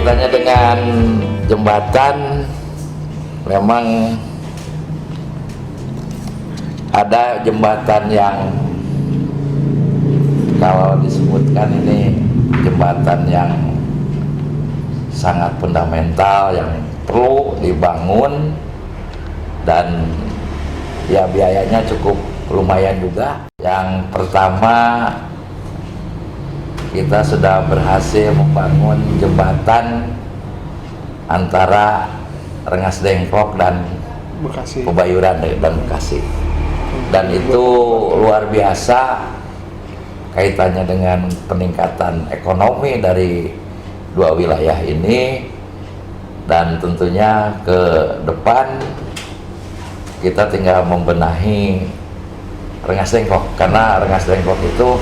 Kaitannya dengan jembatan, memang ada jembatan yang kalau disebutkan ini jembatan yang sangat fundamental yang perlu dibangun dan ya biayanya cukup lumayan juga. Yang pertama, kita sudah berhasil membangun jembatan antara Rengas Dengklok dan Bekasi. Pebayuran dan Bekasi. Dan itu luar biasa kaitannya dengan peningkatan ekonomi dari dua wilayah ini, dan tentunya ke depan kita tinggal membenahi Rengas Dengklok, karena Rengas Dengklok itu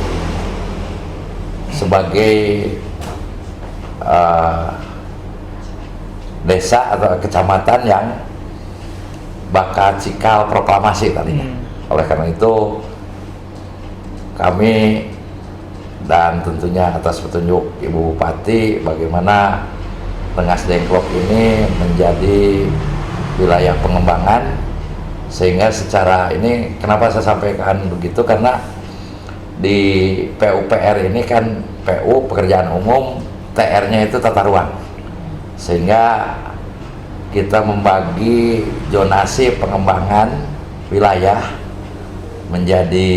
sebagai desa atau kecamatan yang bakal cikal proklamasi tadinya. Oleh karena itu kami dan tentunya atas petunjuk Ibu Bupati bagaimana Rengas Dengklok ini menjadi wilayah pengembangan, sehingga secara ini kenapa saya sampaikan begitu, karena di PUPR ini kan PU pekerjaan umum, TR-nya itu tata ruang, sehingga kita membagi zonasi pengembangan wilayah menjadi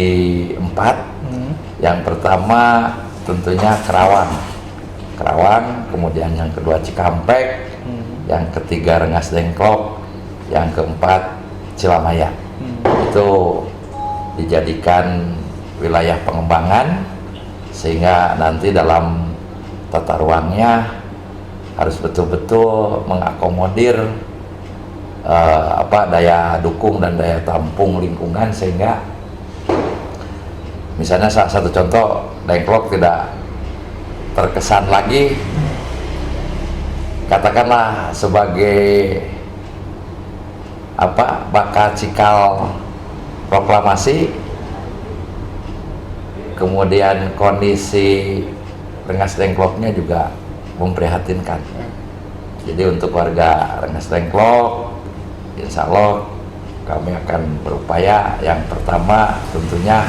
4. Yang pertama tentunya Kerawang, kemudian yang kedua Cikampek, yang ketiga Rengas Dengklok, yang keempat Cilamaya. Itu dijadikan wilayah pengembangan, sehingga nanti dalam tata ruangnya harus betul-betul mengakomodir daya dukung dan daya tampung lingkungan, sehingga misalnya salah satu contoh, Dengklok tidak terkesan lagi katakanlah sebagai bakal cikal proklamasi, kemudian kondisi Rengas Dengkloknya juga memprihatinkan. Jadi untuk warga Rengas Dengklok, insya Allah kami akan berupaya. Yang pertama tentunya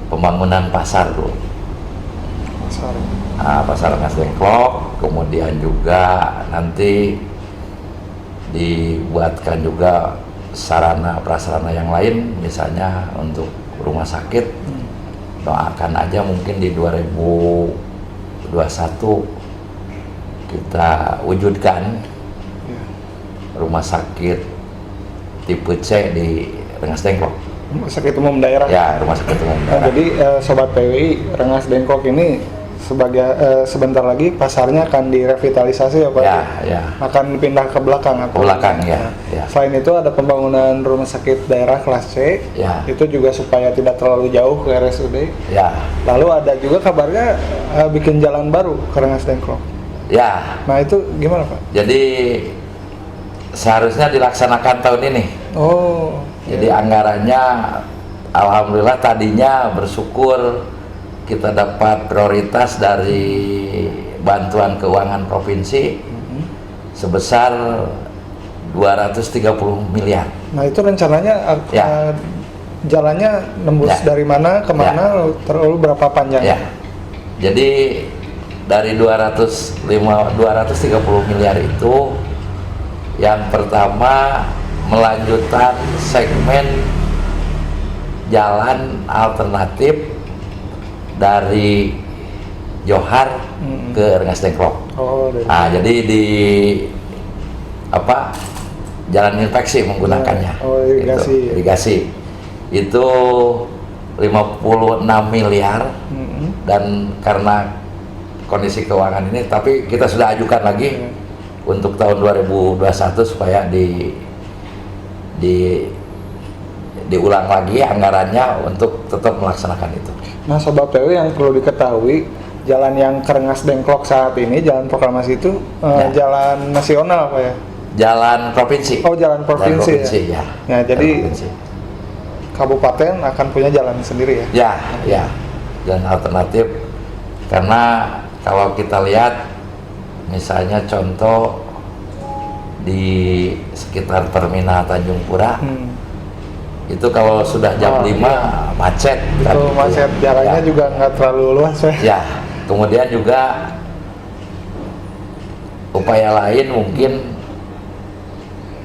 pembangunan pasar dulu, pasar Rengas Dengklok, kemudian juga nanti dibuatkan juga sarana prasarana yang lain, misalnya untuk rumah sakit. Doakan aja mungkin di 2021 kita wujudkan rumah sakit tipe C di Rengas Dengklok. Rumah sakit umum daerah. Ya, rumah sakit umum daerah. Nah, jadi Sobat PWI, Rengas Dengklok ini sebagai sebentar lagi pasarnya akan direvitalisasi ya Pak? Ya. Akan pindah ke belakang atau? Ke belakang ya. Selain itu ada pembangunan rumah sakit daerah kelas C. Ya. Itu juga supaya tidak terlalu jauh ke RSUD. Ya. Lalu ada juga kabarnya bikin jalan baru ke Rengas Dengklok. Ya. Nah itu gimana Pak? Jadi seharusnya dilaksanakan tahun ini. Oh. Jadi anggarannya alhamdulillah tadinya bersyukur kita dapat prioritas dari bantuan keuangan provinsi sebesar 230 miliar. Nah itu rencananya jalannya nembus dari mana ke mana, terlalu berapa panjangnya? Jadi dari 230 miliar itu, yang pertama melanjutkan segmen jalan alternatif dari Johar ke Rengas Dengklok. Jadi di jalan infeksi menggunakannya. Irigasi. Itu 56 miliar. Dan karena kondisi keuangan ini, tapi kita sudah ajukan lagi untuk tahun 2021 supaya diulang lagi anggarannya untuk tetap melaksanakan itu. Nah Sobat PW, yang perlu diketahui, jalan yang ke Rengas Dengklok saat ini, jalan proklamasi itu jalan nasional Pak ya? Jalan provinsi. Oh, jalan provinsi, ya. Nah jadi provinsi. Kabupaten akan punya jalan sendiri ya? Ya. Jalan alternatif Karena kalau kita lihat misalnya contoh di sekitar terminal Tanjung Pura, itu kalau sudah jam 5 iya. macet kan Itu gitu. macet, jalannya Ya. juga nggak terlalu luas ya. Ya, kemudian juga upaya lain mungkin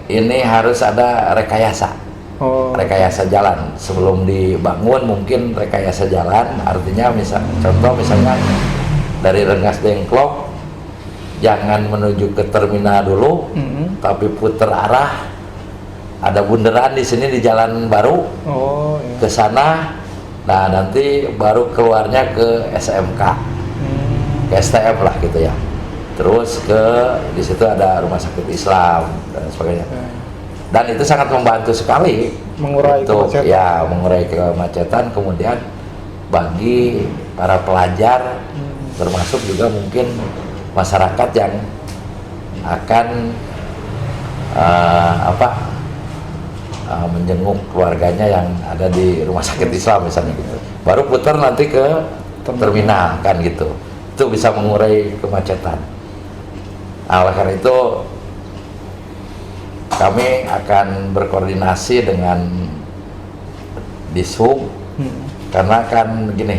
ini harus ada rekayasa. Oh, Rekayasa jalan sebelum dibangun, mungkin rekayasa jalan artinya contoh misalnya dari Rengas Dengklok jangan menuju ke terminal dulu, tapi putar arah, ada bundaran di sini di jalan baru oh iya. ke sana, nah nanti baru keluarnya ke SMK, ke STM lah gitu ya, terus ke di situ ada rumah sakit Islam dan sebagainya. Dan itu sangat membantu sekali Mengurai untuk kemacetan. ya mengurai kemacetan. Kemudian bagi para pelajar termasuk juga mungkin masyarakat yang akan menjenguk keluarganya yang ada di rumah sakit Islam misalnya gitu, baru putar nanti ke terminal kan gitu, itu bisa mengurai kemacetan. Nah, oleh karena itu kami akan berkoordinasi dengan Dishub, karena kan gini,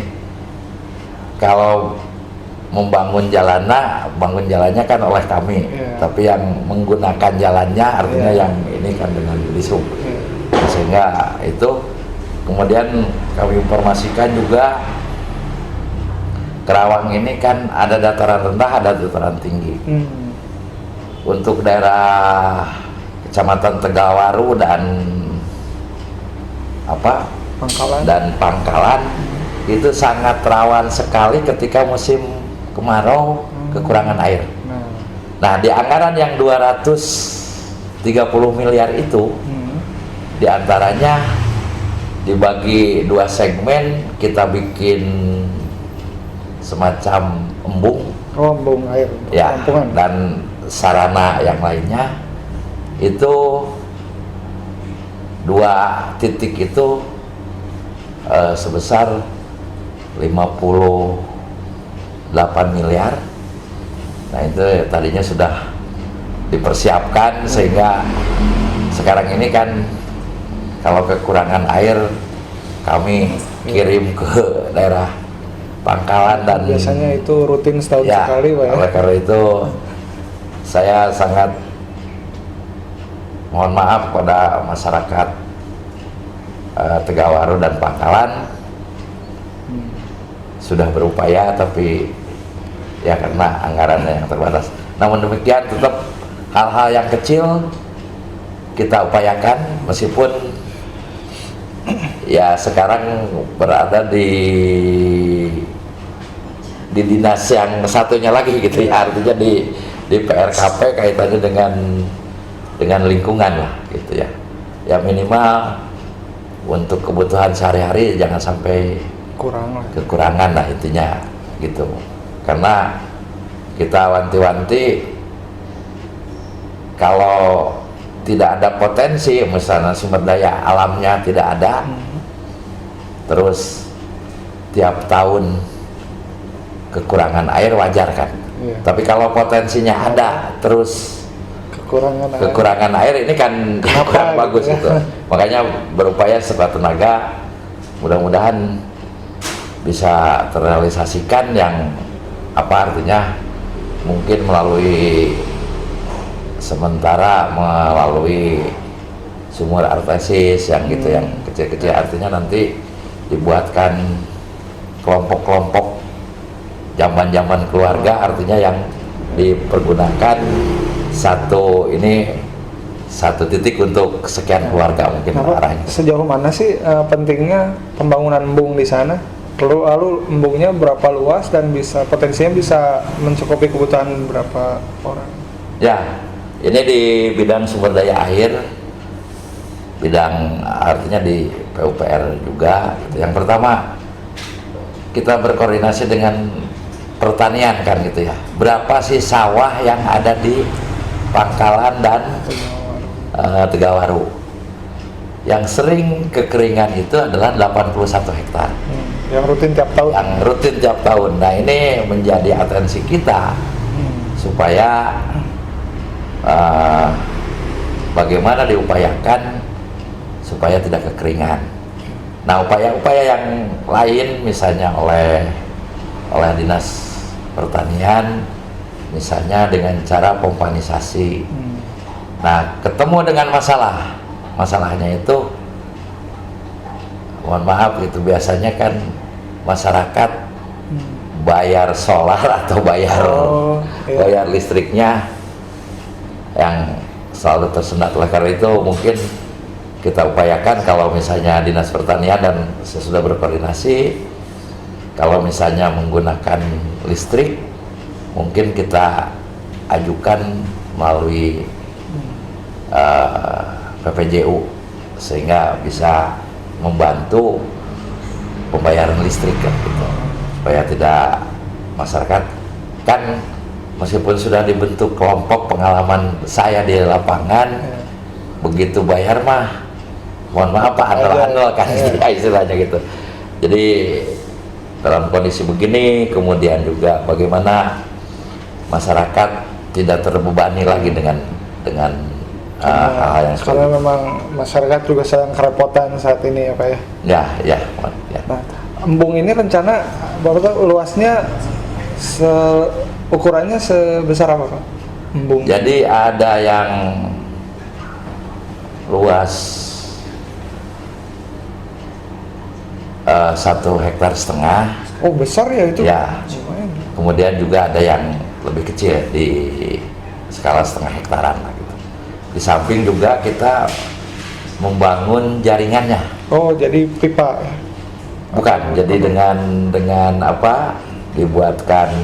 kalau bangun jalannya kan oleh kami, tapi yang menggunakan jalannya artinya yang ini kan dengan Dishub. Sehingga itu kemudian kami informasikan juga Kerawang ini kan ada dataran rendah, ada dataran tinggi. Untuk daerah Kecamatan Tegawaru dan Pangkalan itu sangat rawan sekali ketika musim kemarau, kekurangan air. Nah, di anggaran yang 230 miliar itu diantaranya dibagi 2 segmen, kita bikin semacam embung, embung air ya, penampungan. dan sarana yang lainnya. Itu 2 titik itu sebesar 58 miliar. Nah, itu tadinya sudah dipersiapkan, sehingga sekarang ini kan kalau kekurangan air kami kirim ke daerah Pangkalan, dan biasanya itu rutin setahun sekali, Pak ya. Oleh karena itu saya sangat mohon maaf kepada masyarakat Tegawaru dan Pangkalan, sudah berupaya tapi ya karena anggarannya yang terbatas. Namun demikian tetap hal-hal yang kecil kita upayakan, meskipun ya sekarang berada di dinas yang satunya lagi gitu ya, artinya di PRKP kaitannya dengan lingkungan lah gitu ya. Ya minimal untuk kebutuhan sehari-hari jangan sampai kekurangan lah intinya gitu. Karena kita wanti-wanti kalau tidak ada potensi, misalnya sumber daya alamnya tidak ada, terus tiap tahun kekurangan air wajar kan. Tapi kalau potensinya ada terus kekurangan air, ini kan kurang bagus gitu. Makanya berupaya sekuat tenaga, mudah-mudahan bisa terrealisasikan yang artinya mungkin melalui sementara melalui sumur artesis yang gitu, yang kecil-kecil, artinya nanti dibuatkan kelompok-kelompok jamban-jamban keluarga, artinya yang dipergunakan satu titik untuk sekian keluarga mungkin arahnya. Sejauh mana sih pentingnya pembangunan embung di sana? Lalu embungnya berapa luas dan potensinya bisa mencukupi kebutuhan berapa orang? Ya, ini di bidang sumber daya air, bidang artinya di PUPR juga. Yang pertama kita berkoordinasi dengan pertanian kan gitu ya. Berapa sih sawah yang ada di Pangkalan dan Tegawaru? Yang sering kekeringan itu adalah 81 hektar. yang rutin tiap tahun. yang rutin tiap tahun. Nah ini menjadi atensi kita supaya bagaimana diupayakan supaya tidak kekeringan. Nah upaya-upaya yang lain misalnya oleh Dinas Pertanian, misalnya dengan cara pompanisasi. Nah ketemu dengan masalahnya itu, mohon maaf itu biasanya kan masyarakat bayar solar atau bayar listriknya yang selalu tersendat. Oleh karena itu mungkin kita upayakan kalau misalnya Dinas Pertanian dan sesudah berkoordinasi, kalau misalnya menggunakan listrik mungkin kita ajukan melalui PPJU sehingga bisa membantu pembayaran listrik kan, gitu. Supaya tidak masyarakat kan, meskipun sudah dibentuk kelompok pengalaman saya di lapangan, begitu bayar mah mohon maaf Pak andal-andal kan istilahnya gitu. Jadi dalam kondisi begini kemudian juga bagaimana masyarakat tidak terbebani lagi dengan hal-hal yang seperti karena memang masyarakat juga sedang kerepotan saat ini ya Pak ya. Ya. Nah, embung ini rencana Bapak luasnya ukurannya sebesar apa Pak? Embung. Jadi ada yang luas 1,5 hektar. Oh besar ya itu? Ya. Kemudian juga ada yang lebih kecil di skala 0,5 hektaran lah gitu. Di samping juga kita membangun jaringannya. Oh jadi pipa? Bukan, jadi dengan apa? Dibuatkan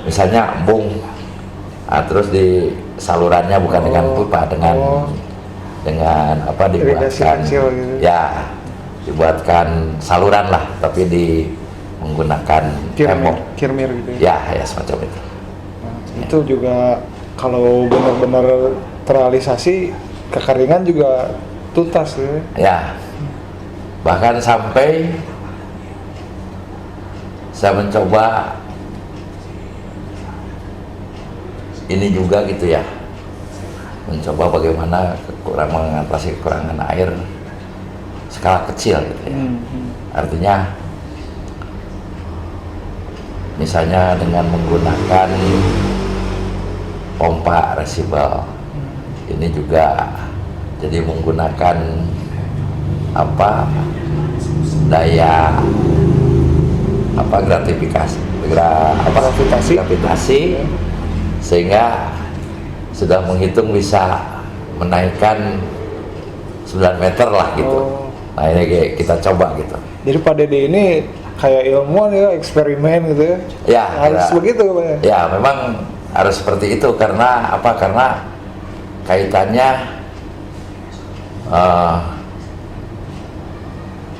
misalnya embung, terus di salurannya bukan dengan pipa, dengan apa? Dibuatkan kecil gitu. Ya, dibuatkan saluran lah, tapi menggunakan kirmir gitu ya? Ya semacam itu. Nah, itu juga kalau benar-benar terrealisasi kekeringan juga tuntas gitu ya. Bahkan sampai saya mencoba ini juga gitu ya, mencoba bagaimana mengatasi kekurangan air skala kecil gitu ya. Artinya misalnya dengan menggunakan pompa resibel, ini juga jadi menggunakan apa daya gravitasi sehingga sudah menghitung bisa menaikkan 9 meter lah gitu. Nah ini kita coba gitu. Jadi Pak Dede ini kayak ilmuwan ya, eksperimen gitu ya? Ya harus begitu Pak ya? Ya memang harus seperti itu karena apa? Karena kaitannya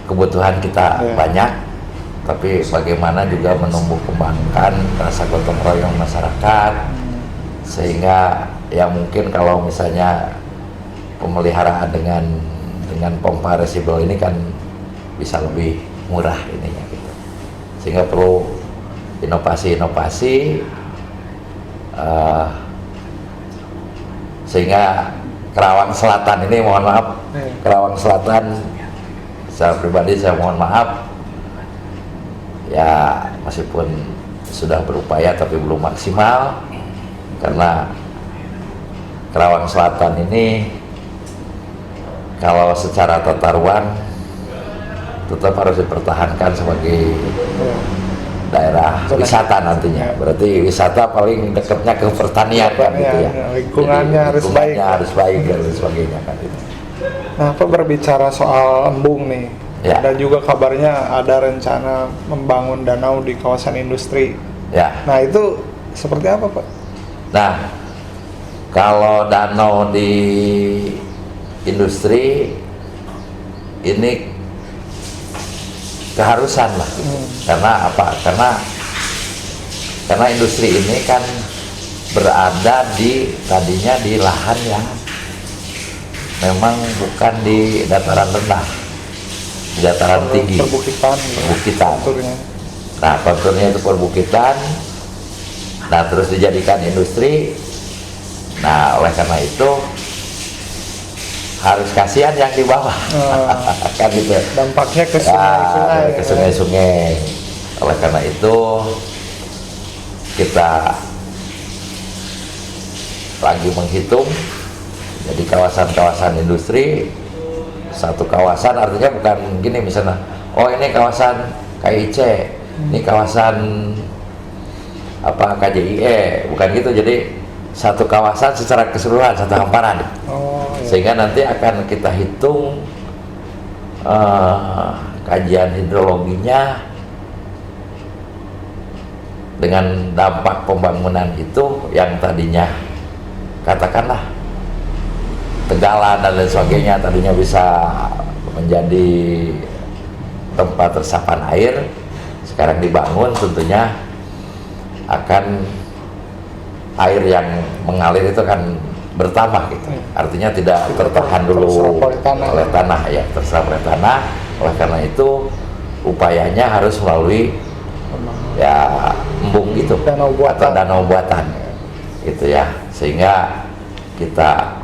kebutuhan kita banyak, tapi bagaimana juga menumbuh kembangkan rasa gotong royong masyarakat, sehingga ya mungkin kalau misalnya pemeliharaan dengan pompa resibel ini kan bisa lebih murah ininya gitu, sehingga perlu inovasi sehingga Kerawang Selatan ini mohon maaf, Kerawang Selatan secara pribadi saya mohon maaf ya, meskipun sudah berupaya tapi belum maksimal karena Kerawang Selatan ini kalau secara tata ruang tetap harus dipertahankan sebagai daerah wisata nantinya. Berarti wisata paling dekatnya ke pertanian kan gitu ya. Lingkungannya harus baik dan sebagainya kan itu. Nah, Pak berbicara soal embung nih. Ya. Ada juga kabarnya ada rencana membangun danau di kawasan industri. Ya. Nah, itu seperti apa, Pak? Nah, kalau danau di industri ini keharusan lah gitu. Karena apa? Karena industri ini kan berada tadinya di lahan yang memang bukan di dataran rendah. dataran tinggi, perbukitan, perbukitan. konturnya. Nah, konturnya itu perbukitan. Nah, terus dijadikan industri. Nah, oleh karena itu harus kasihan yang di bawah. Kan gitu. Dampaknya ke Ya, sungai-sungai. ke sungai-sungai. Oleh karena itu kita lagi menghitung. Jadi kawasan-kawasan industri, satu kawasan artinya bukan gini misalnya, oh ini kawasan KIC, ini kawasan apa KJIE, bukan gitu. Jadi satu kawasan secara keseluruhan, satu hamparan. Iya. Sehingga nanti akan kita hitung kajian hidrologinya dengan dampak pembangunan itu yang tadinya katakanlah tegalan dan lain sebagainya tadinya bisa menjadi tempat resapan air, sekarang dibangun tentunya akan air yang mengalir itu kan bertambah gitu. Artinya tidak tertahan dulu oleh tanah ya, terserap oleh tanah. Oleh karena itu upayanya harus melalui ya embung gitu atau danau buatan gitu ya, sehingga kita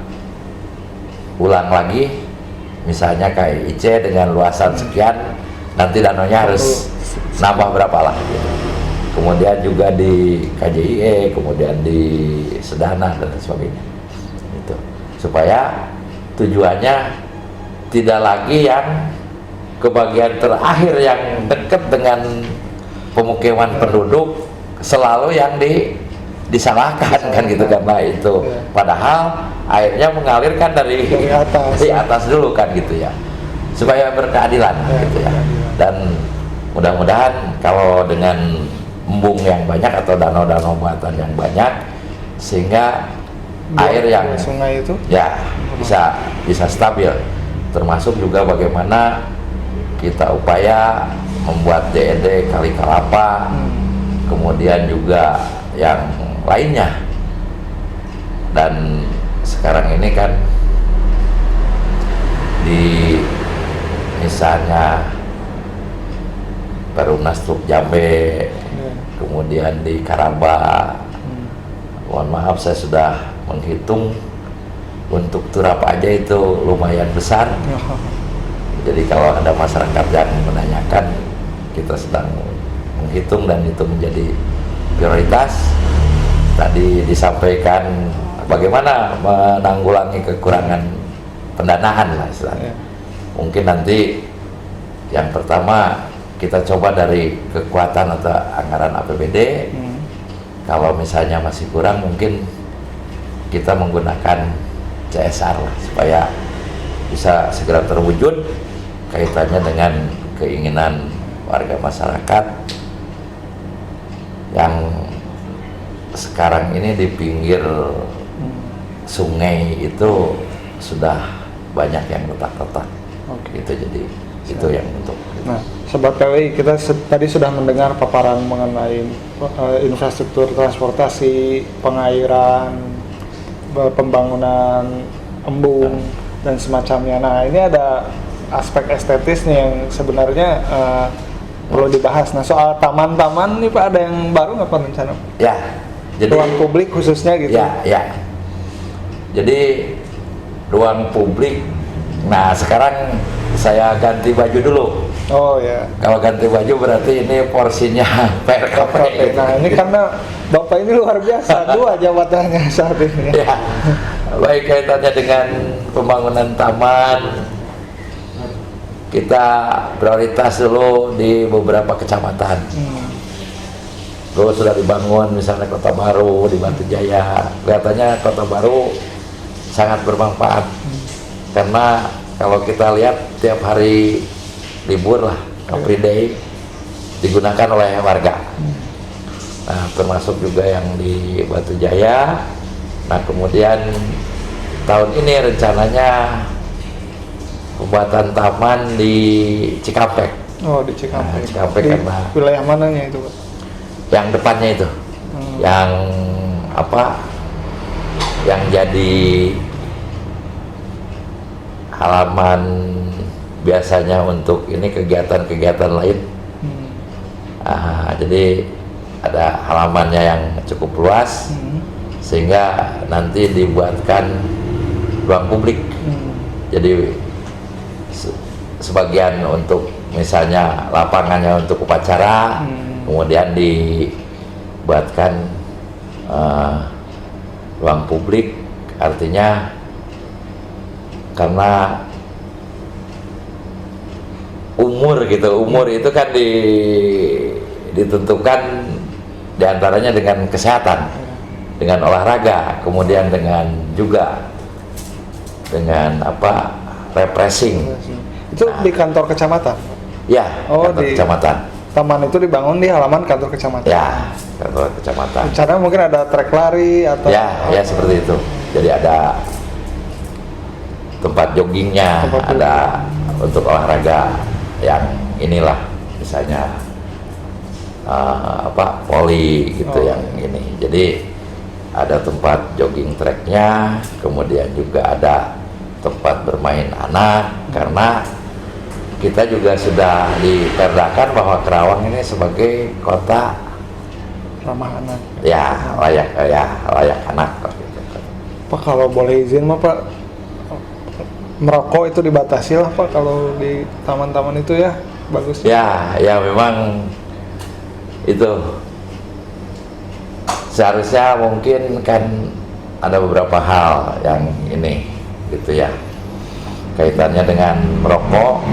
ulang lagi misalnya kayak IC dengan luasan sekian, nanti danaunya harus nambah berapa lah gitu. Kemudian juga di KJIE, kemudian di Sedana dan sebagainya itu, supaya tujuannya tidak lagi yang ke bagian terakhir yang dekat dengan pemukiman penduduk selalu yang disalahkan kan gitu, karena itu padahal airnya mengalirkan dari atas dulu kan gitu ya, supaya berkeadilan gitu ya. Dan mudah-mudahan kalau dengan embung yang banyak atau danau-danau buatan yang banyak, sehingga air yang sungai itu ya bisa stabil, termasuk juga bagaimana kita upaya membuat DED Kali Kalapa, kemudian juga yang lainnya. Dan sekarang ini kan di misalnya Perumnas Truk Jambe, kemudian di Karaba, mohon maaf saya sudah menghitung untuk turap aja itu lumayan besar. Jadi kalau ada masyarakat yang menanyakan, kita sedang menghitung dan itu menjadi prioritas. Tadi disampaikan bagaimana menanggulangi kekurangan pendanaan lah istilahnya. Mungkin nanti yang pertama kita coba dari kekuatan atau anggaran APBD. Kalau misalnya masih kurang, mungkin kita menggunakan CSR lah, supaya bisa segera terwujud kaitannya dengan keinginan warga masyarakat yang sekarang ini di pinggir sungai itu sudah banyak yang retak-retak. Gitu, jadi itu yang untuk Nah, Sobat KWI, kita tadi sudah mendengar paparan mengenai infrastruktur transportasi, pengairan, pembangunan embung dan semacamnya. Nah, ini ada aspek estetis nih yang sebenarnya perlu dibahas. Nah, soal taman-taman nih Pak, ada yang baru nggak Pak rencana? Ya, jadi ruang publik khususnya gitu. Ya. Jadi ruang publik. Nah, sekarang saya ganti baju dulu. Oh ya. Kalau ganti baju berarti ini porsinya PRKP. Nah, ini karena Bapak ini luar biasa, 2 jabatannya saat ini. Ya, baik kaitannya dengan pembangunan taman, kita prioritas dulu di beberapa kecamatan. Dulu sudah dibangun misalnya Kota Baru di Batu Jaya, kelihatannya Kota Baru sangat bermanfaat, karena kalau kita lihat tiap hari libur lah, Free Day digunakan oleh warga. Nah, termasuk juga yang di Batu Jaya. Nah, kemudian tahun ini rencananya pembuatan taman di Cikampek. Oh, di Cikampek. Nah, Cikampek di karena wilayah mananya itu, Pak? Yang depannya itu, yang apa? Yang jadi halaman biasanya untuk ini kegiatan-kegiatan lain. Jadi ada halamannya yang cukup luas, sehingga nanti dibuatkan ruang publik. Jadi sebagian untuk misalnya lapangannya untuk upacara, kemudian dibuatkan ruang publik, artinya karena umur itu kan ditentukan diantaranya dengan kesehatan, dengan olahraga, kemudian dengan juga dengan refreshing. Itu di kantor kecamatan? Ya, kantor di kecamatan. Taman itu dibangun di halaman kantor kecamatan? Ya, kantor kecamatan. Caranya mungkin ada trek lari atau? Ya seperti itu. Jadi ada tempat joggingnya, ada untuk olahraga yang inilah, misalnya voli gitu, yang ini. Jadi ada tempat jogging treknya, kemudian juga ada tempat bermain anak, karena kita juga sudah diperdakan bahwa Kerawang ini sebagai kota ramah anak. Ya, layak anak. Pak, kalau boleh izin Pak, merokok itu dibatasi lah Pak kalau di taman-taman itu ya, bagus. Ya memang itu seharusnya mungkin kan ada beberapa hal yang ini gitu ya, kaitannya dengan merokok.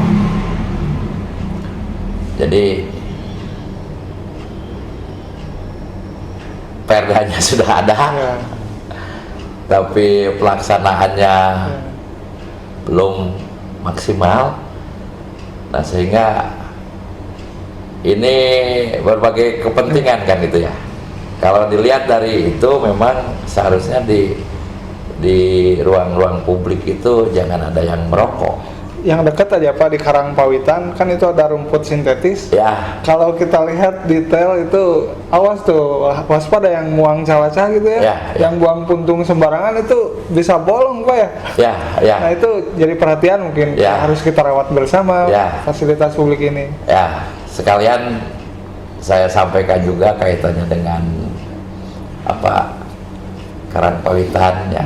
Jadi perdanya sudah ada, tapi pelaksanaannya belum maksimal. Nah, sehingga ini berbagai kepentingan kan gitu ya. Kalau dilihat dari itu, memang seharusnya di ruang-ruang publik itu jangan ada yang merokok. Yang dekat aja Pak, di Karangpawitan kan itu ada rumput sintetis. Ya. Kalau kita lihat detail itu, awas tuh, waspada yang buang calacah gitu ya. Yang buang puntung sembarangan itu bisa bolong Pak ya. Nah itu jadi perhatian mungkin, harus kita rawat bersama fasilitas publik ini. Ya, sekalian saya sampaikan juga kaitannya dengan Karangpawitan ya.